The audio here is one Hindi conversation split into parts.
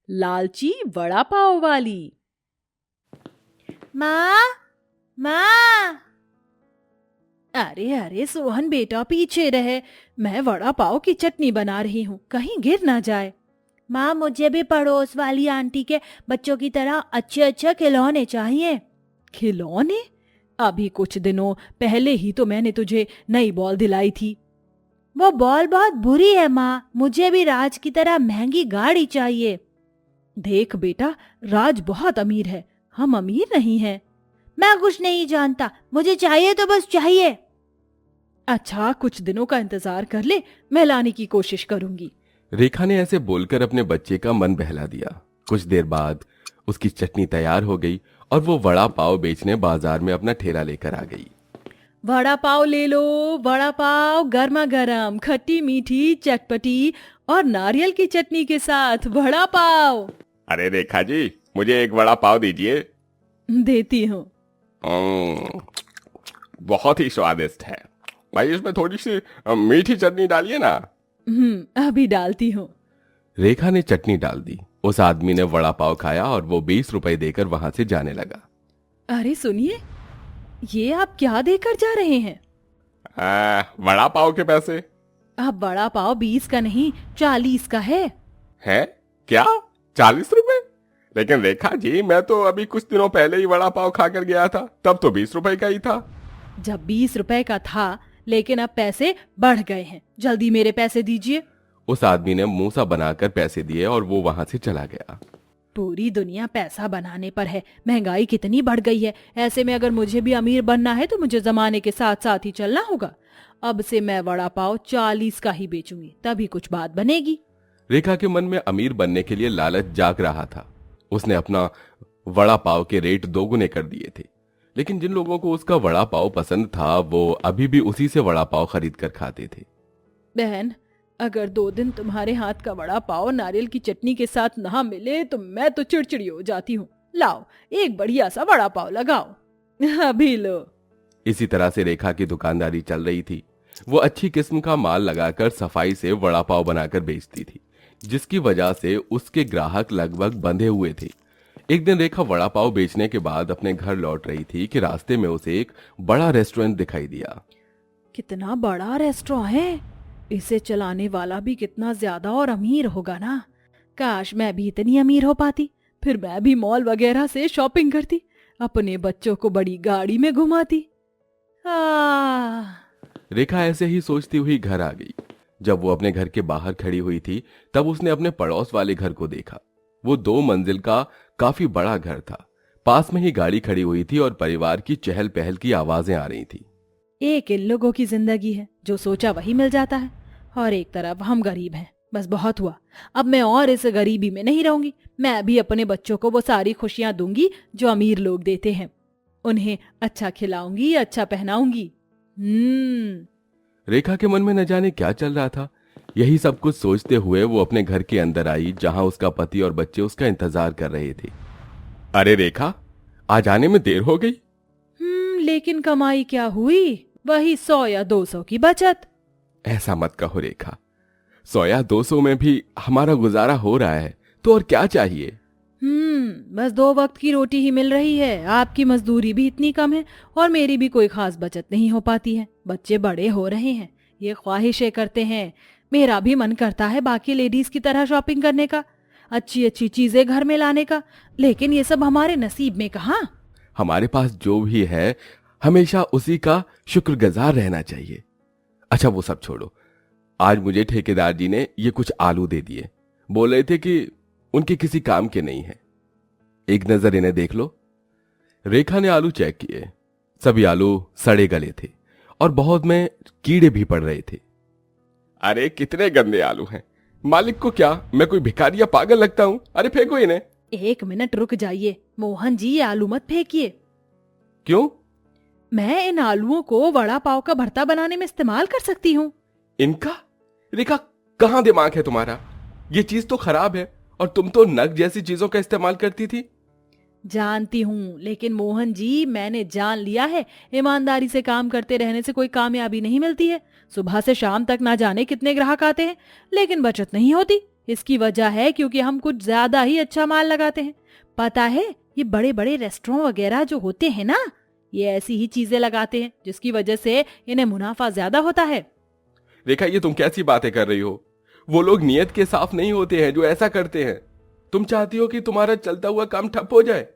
लालची वड़ा पाव वाली। माँ, माँ। अरे अरे सोहन बेटा, पीछे रहे, मैं वड़ा पाव की चटनी बना रही हूँ, कहीं गिर ना जाए। माँ, मुझे भी पड़ोस वाली आंटी के बच्चों की तरह अच्छे अच्छे खिलौने चाहिए। खिलौने? अभी कुछ दिनों पहले ही तो मैंने तुझे नई बॉल दिलाई थी। वो बॉल बहुत बुरी है माँ, मुझे भी राज की तरह महंगी गाड़ी चाहिए। देख बेटा, राज बहुत अमीर है, हम अमीर नहीं हैं। मैं कुछ नहीं जानता, मुझे चाहिए तो बस चाहिए। अच्छा, कुछ दिनों का इंतजार कर ले, मैं लाने की कोशिश करूंगी। रेखा ने ऐसे बोलकर अपने बच्चे का मन बहला दिया। कुछ देर बाद उसकी चटनी तैयार हो गई और वो वड़ा पाव बेचने बाजार में अपना ठेला लेकर आ गई। वड़ा पाव ले लो, वड़ा पाव गर्मा गर्म, खट्टी मीठी चटपटी और नारियल की चटनी के साथ वड़ा पाव। अरे रेखा जी, मुझे एक वड़ा पाव दीजिए। देती हूँ। बहुत ही स्वादिष्ट है भाई, इसमें थोड़ी सी मीठी चटनी डालिए ना। अभी डालती हूँ। रेखा ने चटनी डाल दी। उस आदमी ने वड़ा पाव खाया और वो 20 रुपए देकर वहां से जाने लगा। अरे सुनिए, ये आप क्या देकर जा रहे हैं? वड़ा पाव के पैसे। अब वड़ा पाव 20 का नहीं 40 का है। है क्या? 40 रुपए? लेकिन रेखा जी, मैं तो अभी कुछ दिनों पहले ही वड़ा पाव खाकर गया था, तब तो 20 रुपए का ही था। जब 20 रुपए का था, लेकिन अब पैसे बढ़ गए हैं, जल्दी मेरे पैसे दीजिए। उस आदमी ने मुंह सा बनाकर पैसे दिए और वो वहां से चला गया। पूरी दुनिया पैसा बनाने पर है, महंगाई कितनी बढ़ गई है। ऐसे में अगर मुझे भी अमीर बनना है तो मुझे जमाने के साथ साथ ही चलना होगा। अब से मैं वड़ा पाव 40 का ही बेचूंगी, तभी कुछ बात बनेगी। रेखा के मन में अमीर बनने के लिए लालच जाग रहा था। उसने अपना वड़ा पाव के रेट दोगुने कर दिए थे, लेकिन जिन लोगों को उसका वड़ा पाव पसंद था वो अभी भी उसी से वड़ा पाव खरीद कर खाते थे। बहन, अगर 2 दिन तुम्हारे हाथ का वड़ा पाव नारियल की चटनी के साथ ना मिले तो मैं तो चिड़चिड़ी हो जाती हूँ। लाओ, एक बढ़िया सा वड़ा पाव लगाओ, अभी लो। इसी तरह से रेखा की दुकानदारी चल रही थी। वो अच्छी किस्म का माल लगाकर सफाई से वड़ा पाव बनाकर बेचती थी, जिसकी वजह से उसके ग्राहक लगभग बंधे हुए थे। एक दिन रेखा वड़ा पाव बेचने के बाद अपने घर लौट रही थी कि रास्ते में उसे एक बड़ा रेस्टोरेंट दिखाई दिया। कितना बड़ा रेस्टोरेंट है, इसे चलाने वाला भी कितना ज्यादा और अमीर होगा ना। काश मैं भी इतनी अमीर हो पाती, फिर मैं भी मॉल वगैरह से शॉपिंग करती, अपने बच्चों को बड़ी गाड़ी में घुमाती। रेखा ऐसे ही सोचती हुई घर आ गई। जब वो अपने घर के बाहर खड़ी हुई थी तब उसने अपने पड़ोस वाले घर को देखा। वो 2 मंजिल का काफी बड़ा घर था। पास में ही गाड़ी खड़ी हुई थी और परिवार की चहल पहल की आवाजें आ रही थी। एक इन लोगों की जिंदगी है, जो सोचा वही मिल जाता है, और एक तरफ हम गरीब हैं। बस बहुत हुआ, अब मैं और इस गरीबी में नहीं रहूंगी। मैं भी अपने बच्चों को वो सारी खुशियां दूंगी जो अमीर लोग देते हैं। उन्हें अच्छा खिलाऊंगी, अच्छा पहनाऊंगी। रेखा के मन में न जाने क्या चल रहा था। यही सब कुछ सोचते हुए वो अपने घर के अंदर आई, जहां उसका पति और बच्चे उसका इंतजार कर रहे थे। अरे रेखा, आज आने में देर हो गई। लेकिन कमाई क्या हुई, वही 100 या 200 की बचत। ऐसा मत कहो रेखा, 100 या 200 में भी हमारा गुजारा हो रहा है, तो और क्या चाहिए। बस 2 वक्त की रोटी ही मिल रही है। आपकी मजदूरी भी इतनी कम है और मेरी भी कोई खास बचत नहीं हो पाती है। बच्चे बड़े हो रहे हैं, ये ख्वाहिशें करते हैं। मेरा भी मन करता है बाकी लेडीज की तरह शॉपिंग करने का, अच्छी अच्छी चीजें घर में लाने का, लेकिन ये सब हमारे नसीब में कहाँ। हमारे पास जो भी है हमेशा उसी का शुक्रगुजार रहना चाहिए। अच्छा वो सब छोड़ो, आज मुझे ठेकेदार जी ने ये कुछ आलू दे दिए। बोल रहे थे कि उनके किसी काम के नहीं है, एक नजर इन्हें देख लो। रेखा ने आलू चेक किए। सभी आलू सड़े गले थे और बहुत में कीड़े भी पड़ रहे थे। अरे कितने गंदे आलू हैं, मालिक को क्या मैं कोई भिखारी या पागल लगता हूं? अरे फेंको इन्हें। 1 मिनट रुक जाइए मोहन जी, ये आलू मत फेंकिए। क्यों? मैं इन आलूओं को वड़ा पाव का भरता बनाने में इस्तेमाल कर सकती हूँ। इनका? रेखा, कहां दिमाग है तुम्हारा? ये चीज तो खराब है और तुम तो नग जैसी चीजों का इस्तेमाल करती थी। जानती हूँ, लेकिन मोहन जी मैंने जान लिया है, ईमानदारी से काम करते रहने से कोई कामयाबी नहीं मिलती है। सुबह से शाम तक ना जाने कितने ग्राहक आते हैं, लेकिन बचत नहीं होती। इसकी वजह है क्योंकि हम कुछ ज्यादा ही अच्छा माल लगाते हैं। पता है, ये बड़े बड़े रेस्टोरेंट वगैरह जो होते हैं ना, ये ऐसी ही चीजें लगाते हैं जिसकी वजह से इन्हें मुनाफा ज्यादा होता है। रेखा, ये तुम कैसी बातें कर रही हो? वो लोग नियत के साफ नहीं होते हैं जो ऐसा करते हैं। तुम चाहती हो कि तुम्हारा चलता हुआ काम ठप हो जाए?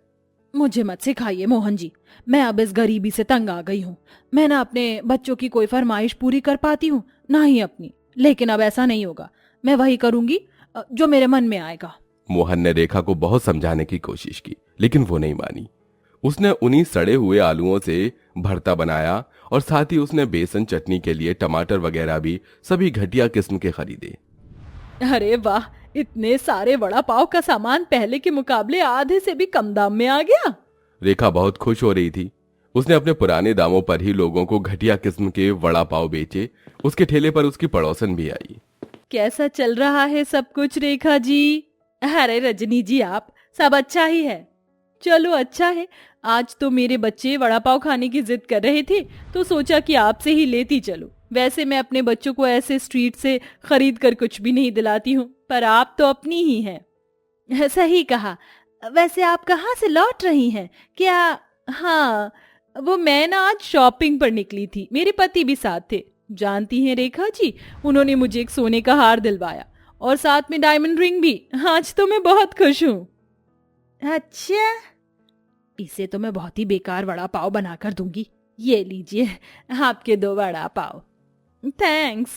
मुझे मत सिखाइए मोहन जी, मैं अब इस गरीबी से तंग आ गई हूँ। मैं ना अपने बच्चों की कोई फरमाइश पूरी कर पाती हूँ, ना ही अपनी। लेकिन अब ऐसा नहीं होगा, मैं वही करूंगी जो मेरे मन में आएगा। मोहन ने रेखा को बहुत समझाने की कोशिश की, लेकिन वो नहीं मानी। उसने उन्हीं सड़े हुए आलूओं से भरता बनाया और साथ ही उसने बेसन चटनी के लिए टमाटर वगैरह भी सभी घटिया किस्म के खरीदे। अरे वाह, इतने सारे वड़ा पाव का सामान पहले के मुकाबले आधे से भी कम दाम में आ गया। रेखा बहुत खुश हो रही थी। उसने अपने पुराने दामों पर ही लोगों को घटिया किस्म के वड़ा पाव बेचे। उसके ठेले पर उसकी पड़ोसन भी आई। कैसा चल रहा है सब कुछ रेखा जी? अरे रजनी जी, आप सब अच्छा ही है। चलो अच्छा है, आज तो मेरे बच्चे वड़ा पाव खाने की जिद कर रहे थे तो सोचा कि आपसे ही लेती चलो। वैसे मैं अपने बच्चों को ऐसे स्ट्रीट से खरीद कर कुछ भी नहीं दिलाती हूँ, पर आप तो अपनी ही हैं। सही कहा। वैसे आप कहाँ से लौट रही हैं क्या? हाँ, वो मैं ना आज शॉपिंग पर निकली थी, मेरे पति भी साथ थे। जानती हैं रेखा जी, उन्होंने मुझे एक सोने का हार दिलवाया और साथ में डायमंड रिंग भी। आज तो मैं बहुत खुश हूँ। अच्छा, इसे तो मैं बहुत ही बेकार वड़ा पाव बनाकर दूंगी। ये लीजिए आपके 2 वड़ा पाव। थैंक्स।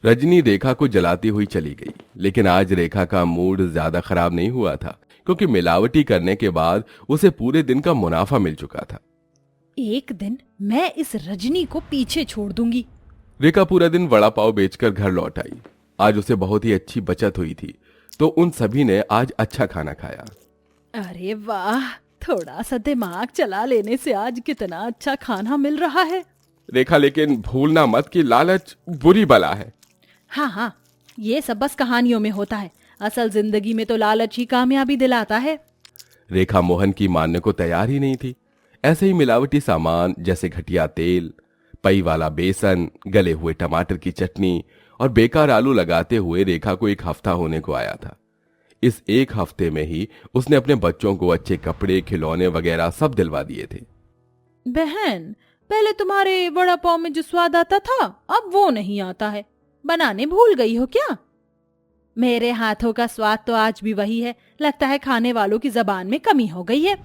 रजनी रेखा को जलाती हुई चली गई, लेकिन आज रेखा का मूड ज्यादा खराब नहीं हुआ था, क्योंकि मिलावटी करने के बाद उसे पूरे दिन का मुनाफा मिल चुका था। एक दिन मैं इस रजनी को पीछे छोड़ दूंगी। रेखा पूरा दिन वड़ा पाव बेचकर घर लौट आई। आज उसे बहुत ही अच्छी बचत हुई थी, तो उन सभी ने आज अच्छा खाना खाया। अरे वाह, थोड़ा सा दिमाग चला लेने से आज कितना अच्छा खाना मिल रहा है। रेखा, लेकिन भूलना मत कि लालच बुरी बला है। हाँ हाँ, ये सब बस कहानियों में होता है, असल जिंदगी में तो लालच ही कामयाबी दिलाता है। रेखा मोहन की मानने को तैयार ही नहीं थी। ऐसे ही मिलावटी सामान जैसे घटिया तेल, पई वाला बेसन, गले हुए टमाटर की चटनी और बेकार आलू लगाते हुए रेखा को 1 हफ्ता होने को आया था। इस 1 हफ्ते में ही उसने अपने बच्चों को अच्छे कपड़े, खिलौने वगैरह सब दिलवा दिए थे। बहन, पहले तुम्हारे वड़ा पाव में जो स्वाद आता था अब वो नहीं आता है। बनाने भूल गई हो क्या? मेरे हाथों का स्वाद तो आज भी वही है। लगता है खाने वालों की जबान में कमी हो गई है।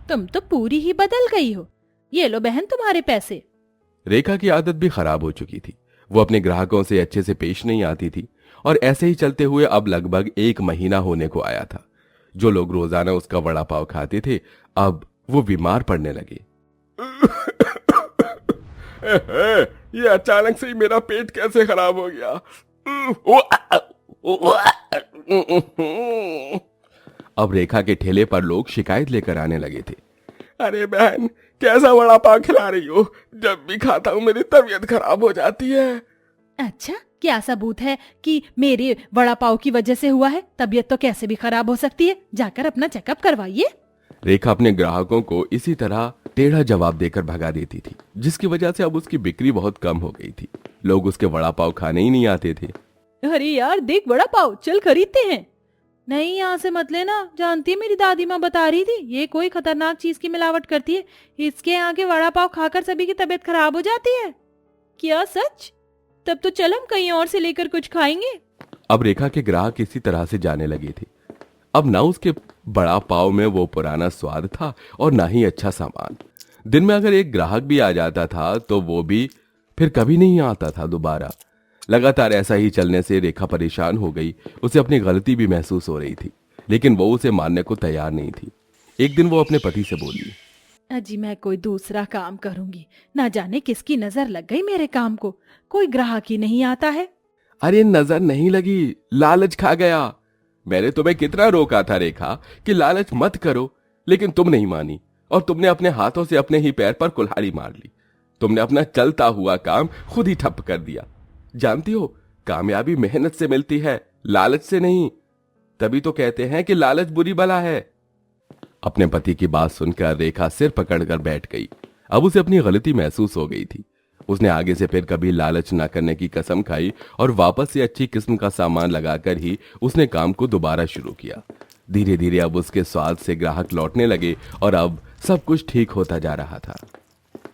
तुम तो पूरी ही बदल गई हो। ये लो बहन तुम्हारे पैसे। रेखा की आदत भी खराब हो चुकी थी। वो अपने ग्राहकों से अच्छे से पेश नहीं आती थी और ऐसे ही चलते हुए अब लगभग 1 महीना होने को आया था। जो लोग रोजाना उसका वड़ा पाव खाते थे, अब वो बीमार पड़ने लगे। ये अचानक से ही मेरा पेट कैसे खराब हो गया? अब रेखा के ठेले पर लोग शिकायत लेकर आने लगे थे। अरे बहन, कैसा वड़ा पाव खिला रही हो? जब भी खाता हूँ मेरी तबीयत खराब हो जाती है। अच्छा, क्या सबूत है कि मेरे वड़ा पाव की वजह से हुआ है? तबीयत तो कैसे भी खराब हो सकती है। जाकर अपना चेकअप करवाइए। रेखा अपने ग्राहकों को इसी तरह टेढ़ा जवाब देकर भगा देती थी, जिसकी वजह से अब उसकी बिक्री बहुत कम हो गई थी। लोग उसके वड़ा पाव खाने ही नहीं आते थे। अरे यार देख वड़ा पाव, चल खरीदते हैं। नहीं, यहाँ से मत लेना। जानती है मेरी दादी माँ बता रही थी ये कोई खतरनाक चीज की मिलावट करती है। इसके यहाँ के वड़ा पाव खाकर सभी की तबीयत खराब हो जाती है। क्या सच? तब तो चल हम कहीं और से लेकर कुछ खाएंगे। अब रेखा के ग्राहक इसी तरह से जाने लगे थे। अब ना उसके बड़ा पाव में वो पुराना स्वाद था और ना ही अच्छा सामान। दिन में अगर एक ग्राहक भी आ जाता था तो वो भी फिर कभी नहीं आता था दोबारा। लगातार ऐसा ही चलने से रेखा परेशान हो गई। उसे अपनी गलती भी महसूस हो रही थी, लेकिन वो उसे मानने को तैयार नहीं थी। एक दिन वो अपने पति से बोली, अजी मैं कोई दूसरा काम करूंगी। ना जाने किसकी नजर लग गई मेरे काम को, कोई ग्राहक ही नहीं आता है। अरे नजर नहीं लगी, लालच खा गया। मैंने तुम्हें कितना रोका था रेखा कि लालच मत करो, लेकिन तुम नहीं मानी और तुमने अपने हाथों से अपने ही पैर पर कुल्हाड़ी मार ली। तुमने अपना चलता हुआ काम खुद ही ठप कर दिया। जानती हो, कामयाबी मेहनत से मिलती है, लालच से नहीं। तभी तो कहते हैं कि लालच बुरी बला है। अपने पति की बात सुनकर रेखा सिर पकड़कर बैठ गई। अब उसे अपनी गलती महसूस हो गई थी। उसने आगे से फिर कभी लालच न करने की कसम खाई और वापस से अच्छी किस्म का सामान लगाकर ही उसने काम को दोबारा शुरू किया। धीरे धीरे अब उसके स्वाद से ग्राहक लौटने लगे और अब सब कुछ ठीक होता जा रहा था।